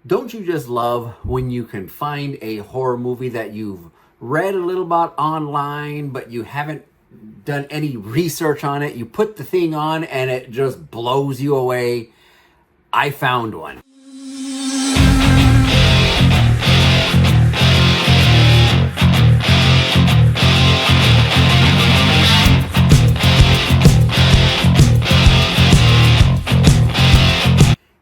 Don't you just love when you can find a horror movie that you've read a little about online, but you haven't done any research on it? You put the thing on and it just blows you away. I found one.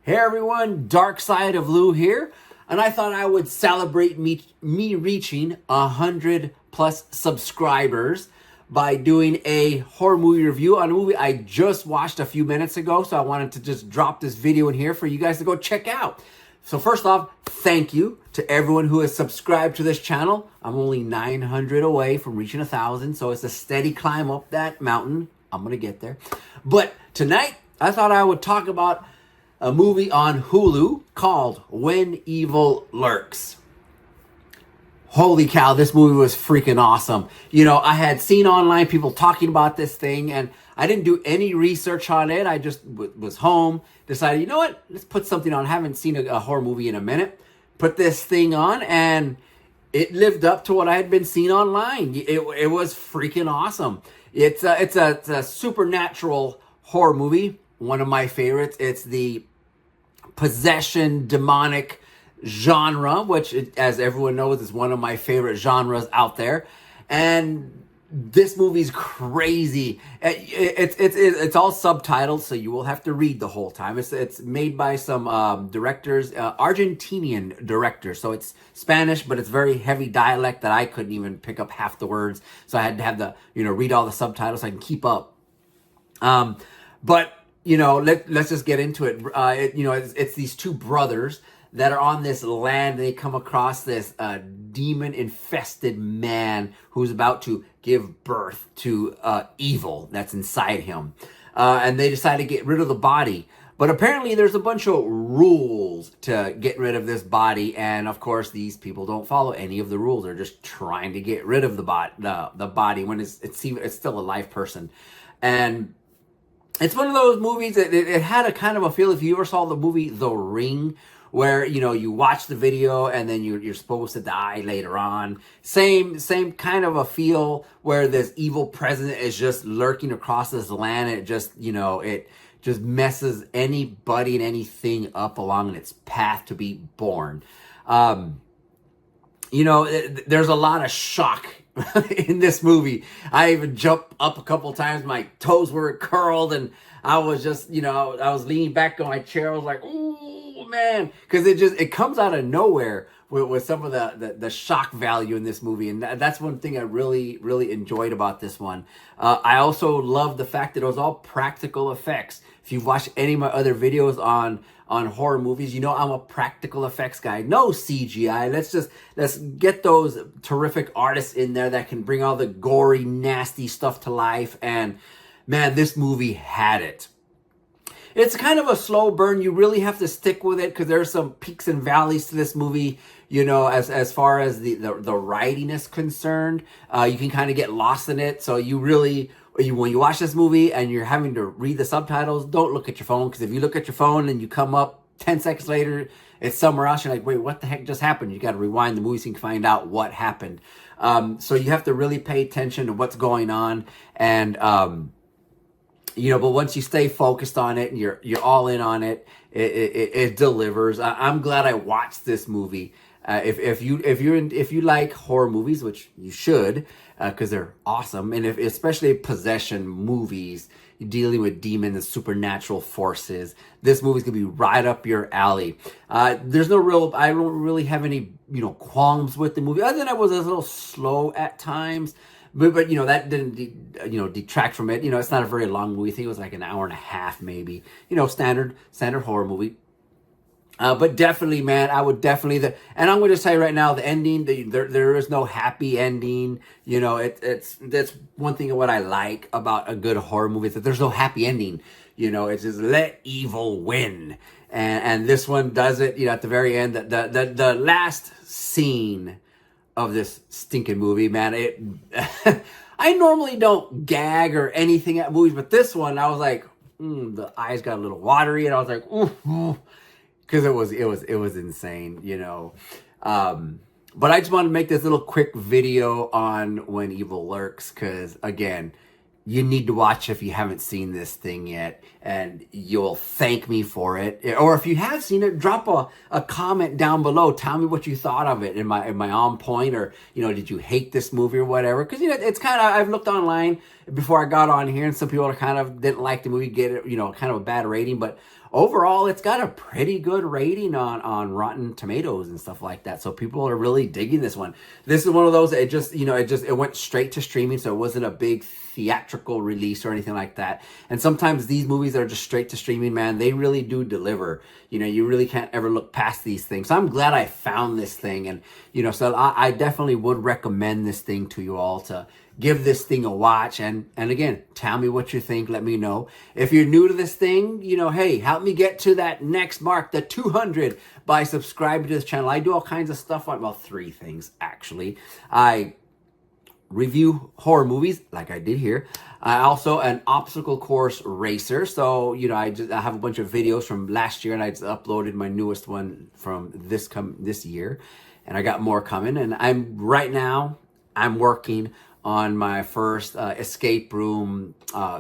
Hey everyone, Dark Side of Lou here, and I thought I would celebrate me reaching 100 plus subscribers by doing a horror movie review on a movie I just watched a few minutes ago. So I wanted to just drop this video in here for you guys to go check out. So first off, thank you to everyone who has subscribed to this channel. I'm only 900 away from reaching 1,000, so it's a steady climb up that mountain. I'm gonna get there. But tonight, I thought I would talk about a movie on Hulu called When Evil Lurks. Holy cow, this movie was freaking awesome. You know, I had seen online people talking about this thing, and I didn't do any research on it. I just was home, decided, you know what, let's put something on. I haven't seen a horror movie in a minute. Put this thing on, and it lived up to what I had been seeing online. It was freaking awesome. It's a supernatural horror movie. One of my favorites. It's the possession demonic genre, which, as everyone knows, is one of my favorite genres out there. And this movie's crazy. It's all subtitled, so you will have to read the whole time. It's made by some directors, Argentinian directors. So it's Spanish, but it's very heavy dialect that I couldn't even pick up half the words. So I had to have read all the subtitles so I can keep up. But let's just get into it. It's these two brothers that are on this land, and they come across this demon-infested man who's about to give birth to evil that's inside him. And they decide to get rid of the body. But apparently there's a bunch of rules to get rid of this body, and of course these people don't follow any of the rules. They're just trying to get rid of the body when it's still a live person. And it's one of those movies that it had a kind of a feel, if you ever saw the movie The Ring, where, you watch the video and then you're supposed to die later on. Same kind of a feel where this evil presence is just lurking across this land. It just, it just messes anybody and anything up along its path to be born. There's a lot of shock in this movie. I even jumped up a couple times. My toes were curled, and I was just, I was leaning back on my chair. I was like, "Ooh, man," because it comes out of nowhere with some of the shock value in this movie, and that's one thing I really enjoyed about this one. I also love the fact that it was all practical effects. If you've watched any of my other videos on horror movies, I'm a practical effects guy. No CGI. Let's get those terrific artists in there that can bring all the gory, nasty stuff to life. And man, this movie had it. It's kind of a slow burn. You really have to stick with it because there's some peaks and valleys to this movie. As far as the writing is concerned, you can kind of get lost in it. So when you watch this movie and you're having to read the subtitles, don't look at your phone, because if you look at your phone and you come up 10 seconds later, it's somewhere else. You're like, wait, what the heck just happened? You got to rewind the movie so you can find out what happened. So you have to really pay attention to what's going on. And, but once you stay focused on it and you're all in on it, it delivers. I'm glad I watched this movie. If you like horror movies, which you should, because they're awesome, and especially possession movies, dealing with demons and supernatural forces, this movie's gonna be right up your alley. I don't really have any qualms with the movie, other than I was a little slow at times. But that didn't detract from it. It's not a very long movie. I think it was like an hour and a half, maybe. Standard horror movie. But definitely, man, I would definitely, and I'm going to say right now, the ending, there is no happy ending. That's one thing of what I like about a good horror movie, is that there's no happy ending. It's just let evil win. And this one does it, at the very end, the last scene of this stinking movie, man, I normally don't gag or anything at movies, but this one, I was like, the eyes got a little watery, and I was like, ooh. because it was insane, you know. But I just wanted to make this little quick video on When Evil Lurks, because again, you need to watch if you haven't seen this thing yet, and you'll thank me for it. Or if you have seen it, drop a comment down below. Tell me what you thought of it. Am I on point, or did you hate this movie or whatever? Because it's kind of, I've looked online before I got on here, and some people are kind of didn't like the movie, get it, kind of a bad rating, but overall it's got a pretty good rating on Rotten Tomatoes and stuff like that. So people are really digging this one. This is one of those, it went straight to streaming, so it wasn't a big theatrical release or anything like that. And sometimes these movies that are just straight to streaming, man, they really do deliver. You really can't ever look past these things. So I'm glad I found this thing, and so I definitely would recommend this thing to you all to give this thing a watch. And again, tell me what you think. Let me know. If you're new to this thing, hey, help me get to that next mark, the 200, by subscribing to this channel. I do all kinds of stuff on, well, 3 things actually. I review horror movies like I did here. I also an obstacle course racer. So, I have a bunch of videos from last year, and I just uploaded my newest one from this year, and I got more coming. And I'm working on my first escape room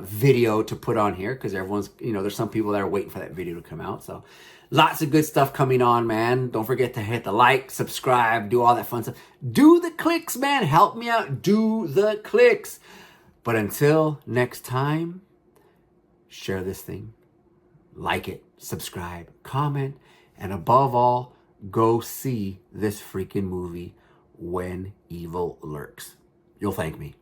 video to put on here, because everyone's, there's some people that are waiting for that video to come out. So lots of good stuff coming on, man. Don't forget to hit the like, subscribe, do all that fun stuff. Do the clicks, man. Help me out. Do the clicks. But until next time, share this thing, like it, subscribe, comment, and above all, go see this freaking movie, When Evil Lurks. You'll thank me.